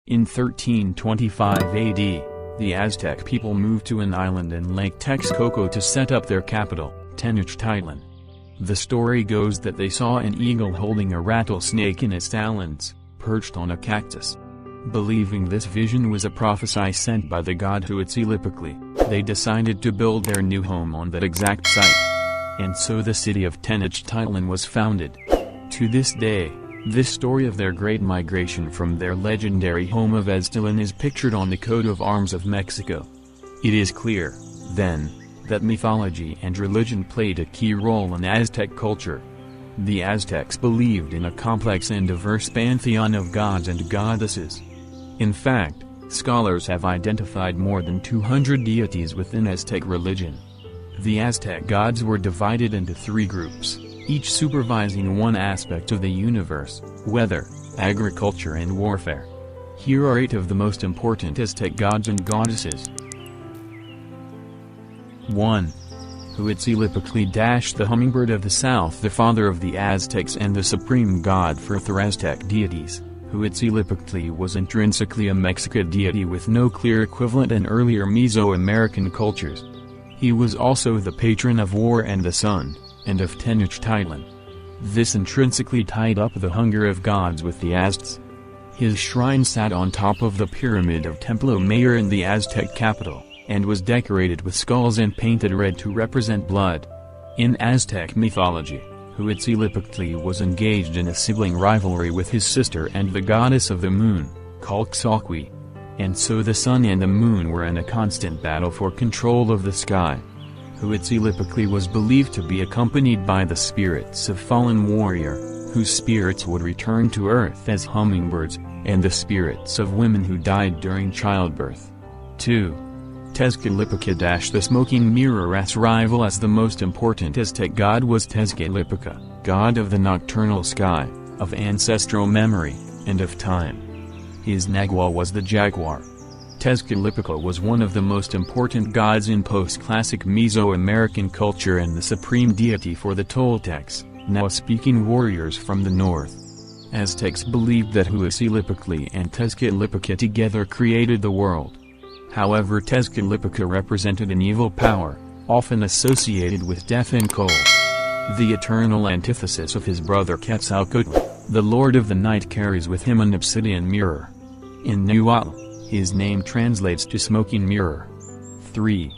In 1325 AD, the Aztec people moved to an island in Lake Texcoco to set up their capital, Tenochtitlan. The story goes that they saw an eagle holding a rattlesnake in its talons, perched on a cactus. Believing this vision was a prophecy sent by the god Huitzilopochtli, they decided to build their new home on that exact site. And so the city of Tenochtitlan was founded. To this day, this story of their great migration from their legendary home of Aztlan is pictured on the coat of arms of Mexico. It is clear, then, that mythology and religion played a key role in Aztec culture. The Aztecs believed in a complex and diverse pantheon of gods and goddesses. In fact, scholars have identified more than 200 deities within Aztec religion. The Aztec gods were divided into three groups, each supervising one aspect of the universe: weather, agriculture and warfare. Here are 8 of the most important Aztec gods and goddesses. 1. Huitzilopochtli – the Hummingbird of the South, the father of the Aztecs and the supreme god for Aztec deities. Huitzilopochtli was intrinsically a Mexican deity with no clear equivalent in earlier Mesoamerican cultures. He was also the patron of war and the sun, and of Tenochtitlan. This intrinsically tied up the hunger of gods with the Aztecs. His shrine sat on top of the pyramid of Templo Mayor in the Aztec capital, and was decorated with skulls and painted red to represent blood. In Aztec mythology, Huitzilopochtli was engaged in a sibling rivalry with his sister and the goddess of the moon, Chalchiuhtlicue. And so the sun and the moon were in a constant battle for control of the sky. Huitzilopochtli was believed to be accompanied by the spirits of fallen warrior, whose spirits would return to earth as hummingbirds, and the spirits of women who died during childbirth. 2. Tezcatlipoca – the smoking mirror's rival as the most important Aztec god was Tezcatlipoca, god of the nocturnal sky, of ancestral memory, and of time. His nagual was the jaguar. Tezcatlipoca was one of the most important gods in post-classic Mesoamerican culture and the supreme deity for the Toltecs, now speaking warriors from the north. Aztecs believed that Huitzilopochtli and Tezcatlipoca together created the world. However, Tezcatlipoca represented an evil power, often associated with death and cold. The eternal antithesis of his brother Quetzalcoatl, the Lord of the Night, carries with him an obsidian mirror. In Nahuatl, his name translates to smoking mirror. 3.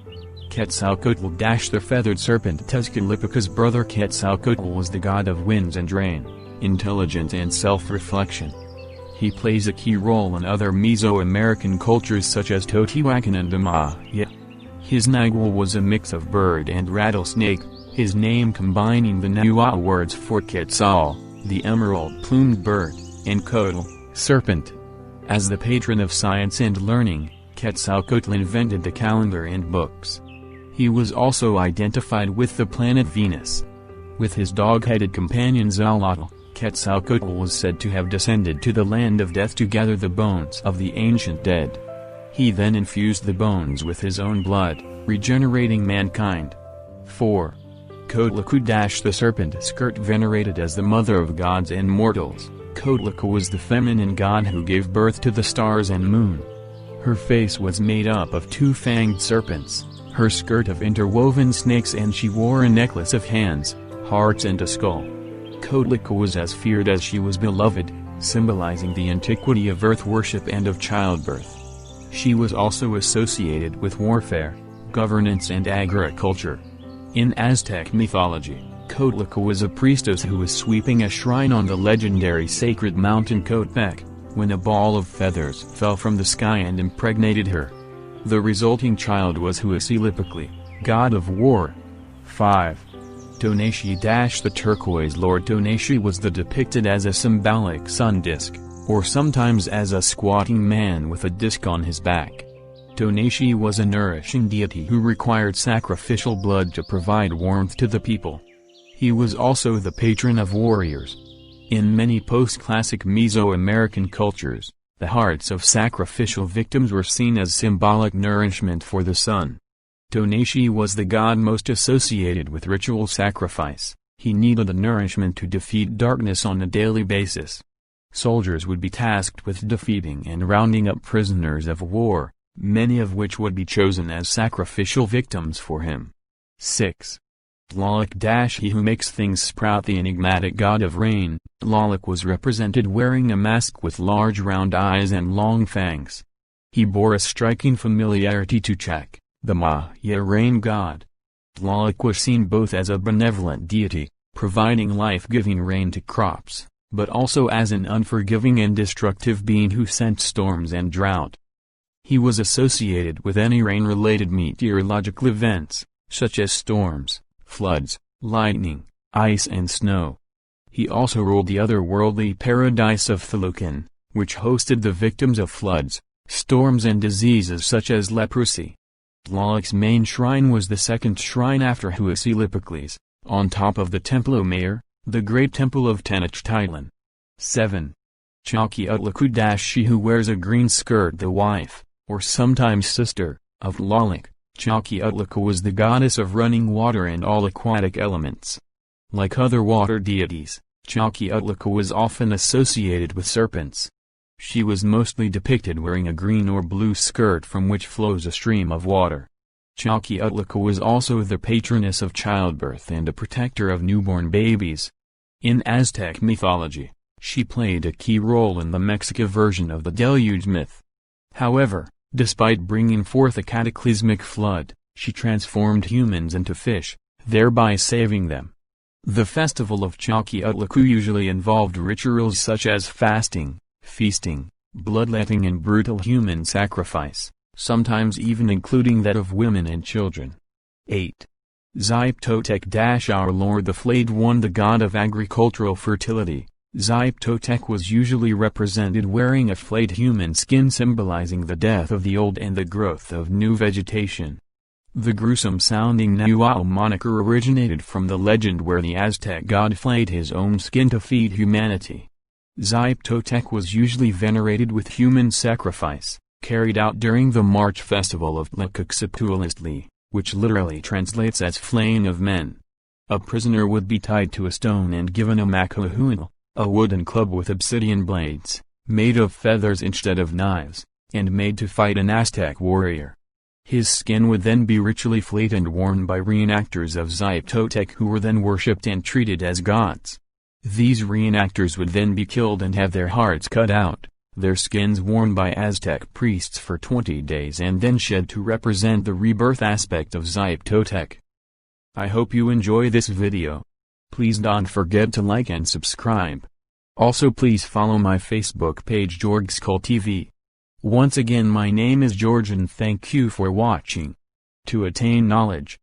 Quetzalcoatl – the feathered serpent. Tezcatlipoca's brother Quetzalcoatl was the god of winds and rain, intelligence and self-reflection. He plays a key role in other Mesoamerican cultures such as Teotihuacan and Maya. His nagual was a mix of bird and rattlesnake, his name combining the Nahuatl words for Quetzal, the emerald-plumed bird, and Coatl, serpent. As the patron of science and learning, Quetzalcoatl invented the calendar and books. He was also identified with the planet Venus. With his dog-headed companion Tlaloc, Quetzalcoatl was said to have descended to the land of death to gather the bones of the ancient dead. He then infused the bones with his own blood, regenerating mankind. 4. Coatlicue – the serpent skirt. Venerated as the mother of gods and mortals, Coatlicue was the feminine god who gave birth to the stars and moon. Her face was made up of 2-fanged serpents, her skirt of interwoven snakes, and she wore a necklace of hands, hearts and a skull. Coatlicue was as feared as she was beloved, symbolizing the antiquity of earth worship and of childbirth. She was also associated with warfare, governance and agriculture. In Aztec mythology, Coatlicue was a priestess who was sweeping a shrine on the legendary sacred mountain Coatepec, when a ball of feathers fell from the sky and impregnated her. The resulting child was Huitzilopochtli, god of war. 5. Tonatiuh – the turquoise lord. Tonatiuh was depicted as a symbolic sun disk, or sometimes as a squatting man with a disk on his back. Tonatiuh was a nourishing deity who required sacrificial blood to provide warmth to the people. He was also the patron of warriors. In many post-classic Mesoamerican cultures, the hearts of sacrificial victims were seen as symbolic nourishment for the sun. Tonatiuh was the god most associated with ritual sacrifice. He needed the nourishment to defeat darkness on a daily basis. Soldiers would be tasked with defeating and rounding up prisoners of war, many of which would be chosen as sacrificial victims for him. 6. Tlaloc — he who makes things sprout. The enigmatic god of rain, Tlaloc was represented wearing a mask with large round eyes and long fangs. He bore a striking familiarity to Chak, the Maya rain god. Tlaloc was seen both as a benevolent deity, providing life-giving rain to crops, but also as an unforgiving and destructive being who sent storms and drought. He was associated with any rain-related meteorological events, such as storms, floods, lightning, ice and snow. He also ruled the otherworldly paradise of Tlaloc, which hosted the victims of floods, storms and diseases such as leprosy. Tlaloc's main shrine was the second shrine after Huitzilopochtli's, on top of the Templo Mayor, the great temple of Tenochtitlan. 7. Chalchiuhtlicue — she who wears a green skirt. The wife, or sometimes sister, of Tlaloc, Chalchiuhtlicue was the goddess of running water and all aquatic elements. Like other water deities, Chalchiuhtlicue was often associated with serpents. She was mostly depicted wearing a green or blue skirt from which flows a stream of water. Chalchiuhtlicue was also the patroness of childbirth and a protector of newborn babies. In Aztec mythology, she played a key role in the Mexican version of the Deluge myth. However, despite bringing forth a cataclysmic flood, she transformed humans into fish, thereby saving them. The festival of Chalchiuhtlicue usually involved rituals such as fasting, feasting, bloodletting and brutal human sacrifice, sometimes even including that of women and children. 8. Chalchiuhtlicue — our Lord the Flayed One. The god of agricultural fertility, Chalchiuhtlicue was usually represented wearing a flayed human skin symbolizing the death of the old and the growth of new vegetation. The gruesome-sounding Nahuatl moniker originated from the legend where the Aztec god flayed his own skin to feed humanity. Chalchiuhtlicue was usually venerated with human sacrifice, carried out during the March festival of Tezcatlipoca, which literally translates as flaying of men. A prisoner would be tied to a stone and given a macahuil, a wooden club with obsidian blades, made of feathers instead of knives, and made to fight an Aztec warrior. His skin would then be ritually flayed and worn by reenactors of Chalchiuhtlicue who were then worshipped and treated as gods. These reenactors would then be killed and have their hearts cut out, their skins worn by Aztec priests for 20 days and then shed to represent the rebirth aspect of Chalchiuhtlicue. I hope you enjoy this video. Please don't forget to like and subscribe. Also please follow my Facebook page GeorgSkull Once again my name is George and thank you for watching. To attain knowledge,